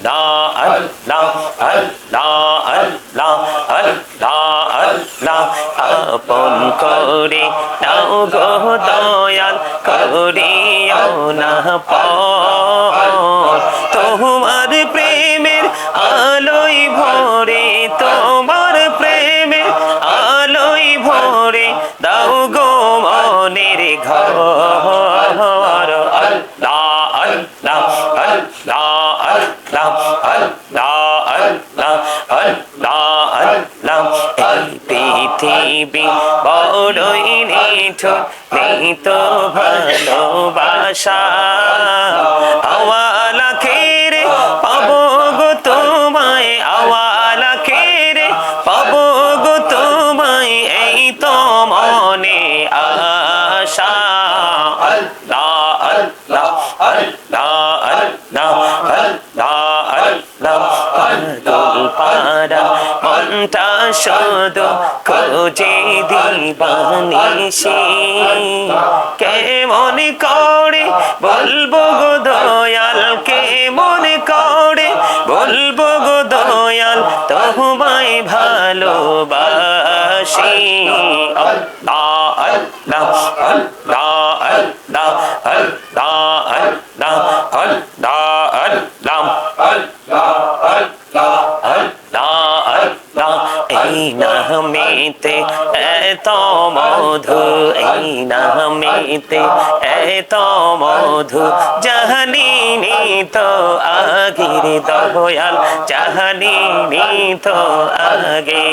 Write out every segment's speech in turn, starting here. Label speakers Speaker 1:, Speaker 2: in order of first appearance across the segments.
Speaker 1: আল্লাহ আল্লাহ আল্লাহ আল্লাহ আল্লাহ আপন করে নাও গো দয়াল করিও না পর তোমার প্রেমের আলোয় ভরে তোমার প্রেমের আলোয় ভরে দাও গো মনের ঘর আল্লাহ আল্লাহ আল্লাহ আল্লাহ আল্লাহ আল্লাহ আল্লাহ আল্লাহ এই পৃথিবী বড়ই নিঠুর নেই তো ভালোবাসা আওয়ালা খেরে পাবো গো তোমায় আওয়ালা খেরে পাবো গো তোমায় এই তো মনে আশা আল্লাহ আল্লাহ আল্লাহ আল্লাহ আল্লাহ আল্লাহ পারা মনটা শুধু খোঁজে দিবানিশি কেমন করে বলবো গো দয়াল কেমন করে বলবো গো দয়াল তোমায় ভালোবাসি আল্লাহ আল্লাহ আল্লাহ আল্লাহ আল্লাহ আল্লাহ আল্লাহ আল্লাহ এই নামেতে এত মধু এই নামেতে এত মধু জাহানিনি তো আগের দয়াল জাহানিনি তো আগে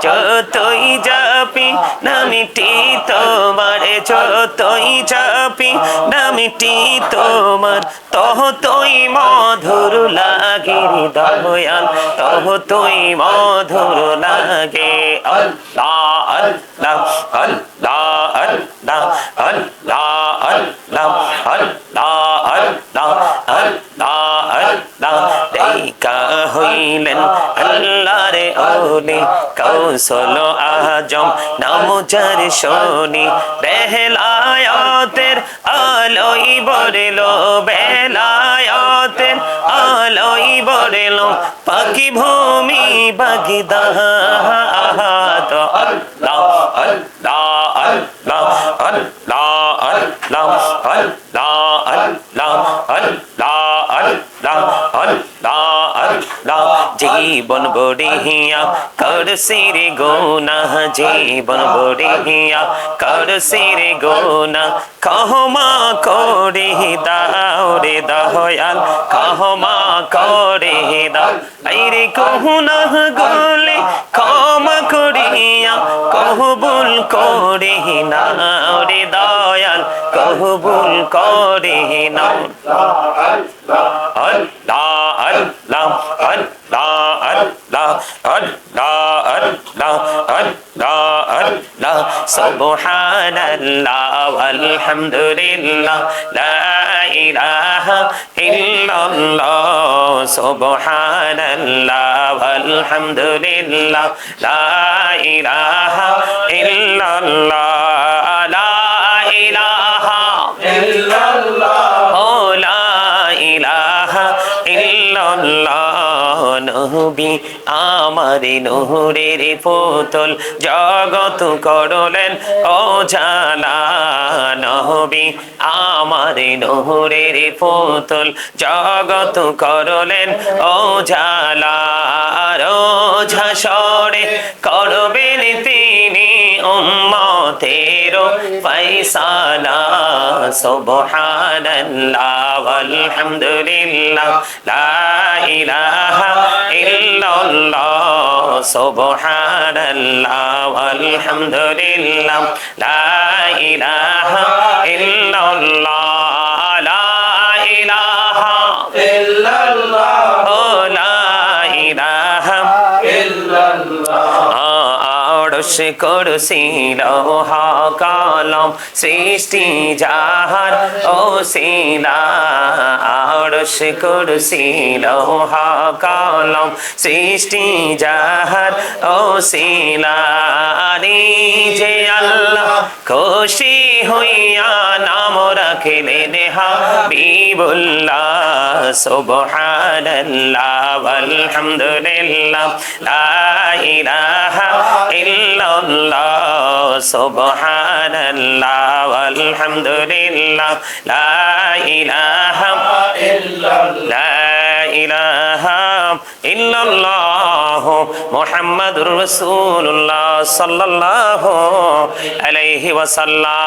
Speaker 1: যতই যাপি নামিটি তোমার যতই যাপি নামিটি তোমার ততই মধুর লাগে দয়াল ততই মধুর লাগে আল্লাহ আল্লাহ আল্লাহ আল্লাহ আল্লাহ আল্লাহ আল্লাহ আল্লাহ আল্লাহ আল্লাহ দেখা হইলেন আল্লাহর ওলি কৌশল আজম নাম যার শোনি বেলায়েতের আলোই বরলো বেলায়েতের আলোই বরলো পাখি ভূমি বাগদাদ আল্লাহ আল্লাহ আল্লাহ আল্লাহ আল্লাহ আল্লাহ আল্লাহ আল্লাহ আল্লাহ আল্লাহ আল্লাহ জীবন বড়িয়া করছি রে গুনাহ জীবন বড়িয়া করছি রে গুনাহ ক্ষমা করে দাও রে দয়াল ক্ষমা করে দাও আইরে গুনাহ গুলি ক্ষমা করিয়া কবুল করে নাও রে দয়াল কবুল করে নাও আল্লাহ আল্লাহ আল্লাহ আল্লাহ আল্লাহ আল্লাহ আল্লাহ আল্লাহ সুবহানাল্লাহ ওয়ালহামদুলিল্লাহ লা ইলাহা ইল্লাল্লাহ সুবহানাল্লাহ ওয়ালহামদুলিল্লাহ লা ইলাহা ইল্লাল্লাহ লা ইলাহা ইল্লাল্লাহ ও লা ইলাহা ইল্লাল্লাহ নবী আমার নূরের পুতুল জগৎ করলেন ও জালা নবী আমার নূরের পুতুল জগৎ করলেন ও জালা রোজ হাসরে করবেন তিনি উম্মতের ফয়সালা সুবহানাল্লাহ ওয়ালহামদুলিল্লাহ লা ইলাহা ইল্লাল্লাহ সুবহানাল্লাহ ওয়ালহামদুলিল্লাহ লা ইলাহা ইল্লাল্লাহ লা ইলাহা ইল্লাল্লাহ ও লা ইলাহা ইল্লাল্লাহ আরশ কুরসি লৌহ কলম সৃষ্টি যাহার ওসিলা আরশ কুরসি লৌহ কলম সৃষ্টি যাহার ওসিলা যে আল্লাহ খুশি হইয়া নাম রাখিলেন হাবিবুল্লাহ সুবহানাল্লাহ আলহামদুলিল্লাহ লা ইলাহা ইল্লাল্লাহ সুবহানাল্লাহ আলহামদুলিল্লাহ লা ইলাহা ইল্লাল্লাহ মুহাম্মাদুর রাসূলুল্লাহ সাল্লাল্লাহু আলাইহি ওয়াসাল্লাম।